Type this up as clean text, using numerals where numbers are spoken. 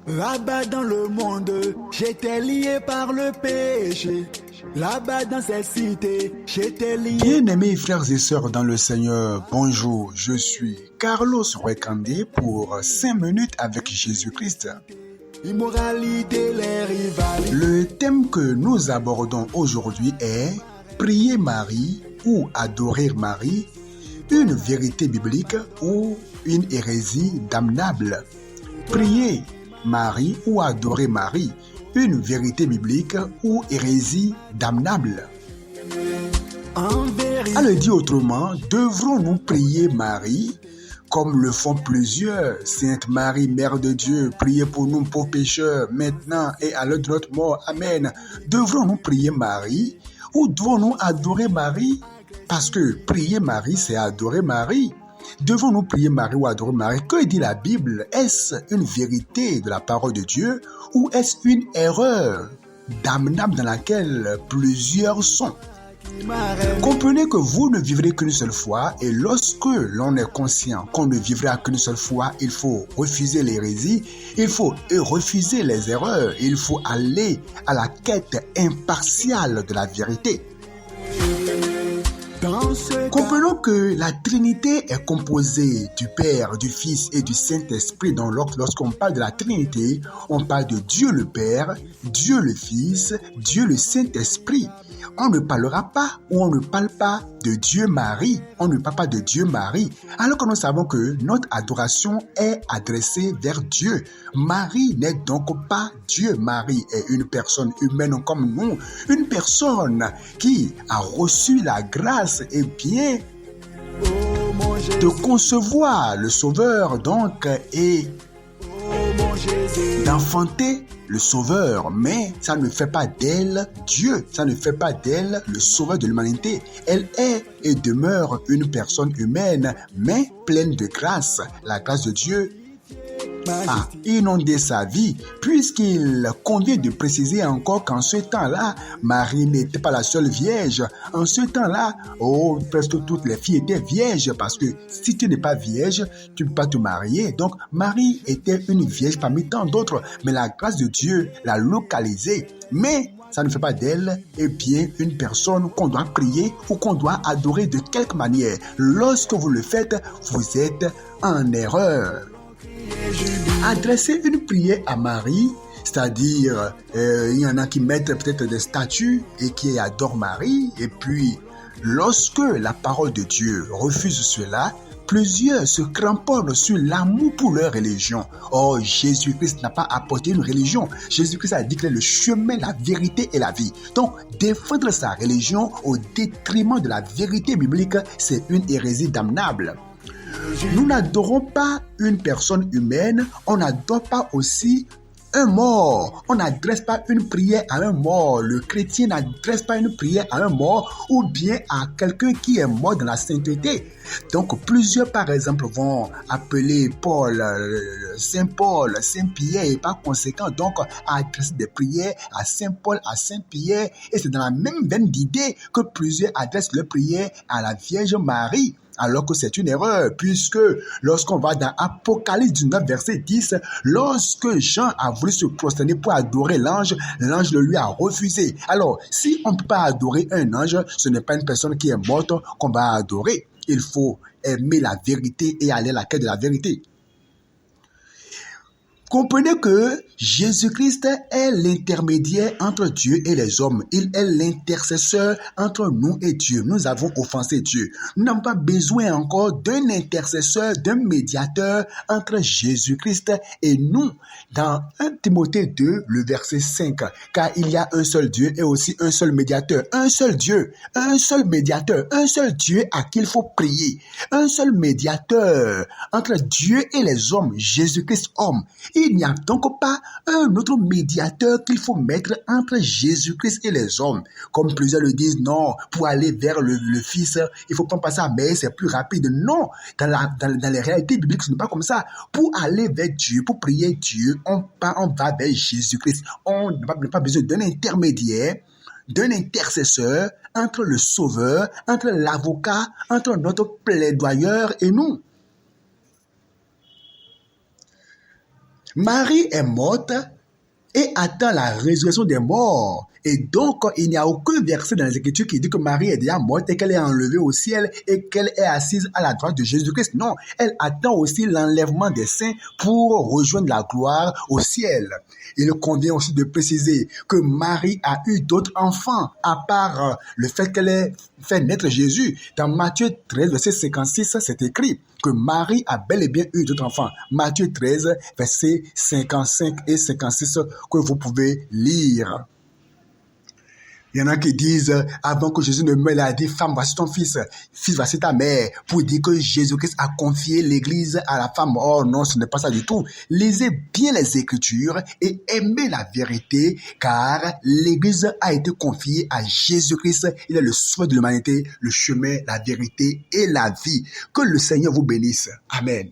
Là-bas dans le monde, j'étais lié par le péché. Là-bas dans cette cité, j'étais lié. Bien-aimés frères et sœurs dans le Seigneur, bonjour, je suis Carlos Rekandé pour 5 minutes avec Jésus-Christ. Immoralité, les rivalités. Le thème que nous abordons aujourd'hui est Prier Marie ou Adorer Marie, une vérité biblique ou une hérésie damnable. Prier Marie ou Adorer Marie, une vérité biblique ou hérésie damnable. À le dire autrement, devrons-nous prier Marie comme le font plusieurs? Sainte Marie, Mère de Dieu, priez pour nous pauvres pécheurs, maintenant et à l'heure de notre mort. Amen. Devrons-nous prier Marie ou devons-nous adorer Marie? Parce que prier Marie, c'est adorer Marie. Devons-nous prier Marie ou adorer Marie? Que dit la Bible? Est-ce une vérité de la parole de Dieu ou est-ce une erreur damnable dans laquelle plusieurs sont? Comprenez que vous ne vivrez qu'une seule fois et lorsque l'on est conscient qu'on ne vivra qu'une seule fois, il faut refuser l'hérésie, il faut refuser les erreurs, il faut aller à la quête impartiale de la vérité. Comprenons que la Trinité est composée du Père, du Fils et du Saint-Esprit. Donc lorsqu'on parle de la Trinité, on parle de Dieu le Père, Dieu le Fils, Dieu le Saint-Esprit. On ne parlera pas ou on ne parle pas de Dieu Marie. On ne parle pas de Dieu Marie. Alors que nous savons que notre adoration est adressée vers Dieu. Marie n'est donc pas Dieu. Marie est une personne humaine comme nous. Une personne qui a reçu la grâce et bien de concevoir le Sauveur donc et d'enfanter le Sauveur, mais ça ne fait pas d'elle Dieu, ça ne fait pas d'elle le Sauveur de l'humanité. Elle est et demeure une personne humaine, mais pleine de grâce. La grâce de Dieu a inondé sa vie, puisqu'il convient de préciser encore qu'en ce temps-là, Marie n'était pas la seule vierge. En ce temps-là, presque toutes les filles étaient vierges, parce que si tu n'es pas vierge, tu ne peux pas te marier. Donc, Marie était une vierge parmi tant d'autres, mais la grâce de Dieu l'a localisée. Mais ça ne fait pas d'elle, une personne qu'on doit prier ou qu'on doit adorer de quelque manière. Lorsque vous le faites, vous êtes en erreur. Adresser une prière à Marie, c'est-à-dire, il y en a qui mettent peut-être des statues et qui adorent Marie, et puis, lorsque la parole de Dieu refuse cela, plusieurs se cramponnent sur l'amour pour leur religion. Or, Jésus-Christ n'a pas apporté une religion. Jésus-Christ a dit qu'il est le chemin, la vérité et la vie. Donc, défendre sa religion au détriment de la vérité biblique, c'est une hérésie damnable. Nous n'adorons pas une personne humaine, on n'adore pas aussi un mort. On n'adresse pas une prière à un mort. Le chrétien n'adresse pas une prière à un mort ou bien à quelqu'un qui est mort dans la sainteté. Donc, plusieurs, par exemple, vont appeler Paul, Saint-Paul, Saint-Pierre et par conséquent, donc, adresser des prières à Saint-Paul, à Saint-Pierre. Et c'est dans la même veine d'idée que plusieurs adressent leurs prières à la Vierge Marie. Alors que c'est une erreur, puisque lorsqu'on va dans Apocalypse 19, verset 10, lorsque Jean a voulu se prosterner pour adorer l'ange, l'ange le lui a refusé. Alors, si on ne peut pas adorer un ange, ce n'est pas une personne qui est morte qu'on va adorer. Il faut aimer la vérité et aller à la quête de la vérité. Comprenez que Jésus-Christ est l'intermédiaire entre Dieu et les hommes. Il est l'intercesseur entre nous et Dieu. Nous avons offensé Dieu. Nous n'avons pas besoin encore d'un intercesseur, d'un médiateur entre Jésus-Christ et nous. Dans 1 Timothée 2, le verset 5, car il y a un seul Dieu et aussi un seul médiateur. Un seul Dieu, un seul médiateur, un seul Dieu à qui il faut prier. Un seul médiateur entre Dieu et les hommes, Jésus-Christ homme. Il n'y a donc pas un autre médiateur qu'il faut mettre entre Jésus-Christ et les hommes. Comme plusieurs le disent, non, pour aller vers le Fils, il faut pas passer à Maïs, c'est plus rapide. Non, dans les réalités bibliques, ce n'est pas comme ça. Pour aller vers Dieu, pour prier Dieu, on va vers Jésus-Christ. On n'a pas besoin d'un intermédiaire, d'un intercesseur entre le Sauveur, entre l'avocat, entre notre plaidoyeur et nous. Marie est morte et attend la résurrection des morts. Et donc, il n'y a aucun verset dans les Écritures qui dit que Marie est déjà morte et qu'elle est enlevée au ciel et qu'elle est assise à la droite de Jésus-Christ. Non, elle attend aussi l'enlèvement des saints pour rejoindre la gloire au ciel. Il convient aussi de préciser que Marie a eu d'autres enfants, à part le fait qu'elle ait fait naître Jésus. Dans Matthieu 13, verset 56, c'est écrit que Marie a bel et bien eu d'autres enfants. Matthieu 13, verset 55 et 56, que vous pouvez lire. Il y en a qui disent, avant que Jésus ne meure, il a dit, femme, voici ton fils, voici ta mère, pour dire que Jésus-Christ a confié l'Église à la femme. Or non, ce n'est pas ça du tout. Lisez bien les Écritures et aimez la vérité, car l'Église a été confiée à Jésus-Christ. Il est le sauveur de l'humanité, le chemin, la vérité et la vie. Que le Seigneur vous bénisse. Amen.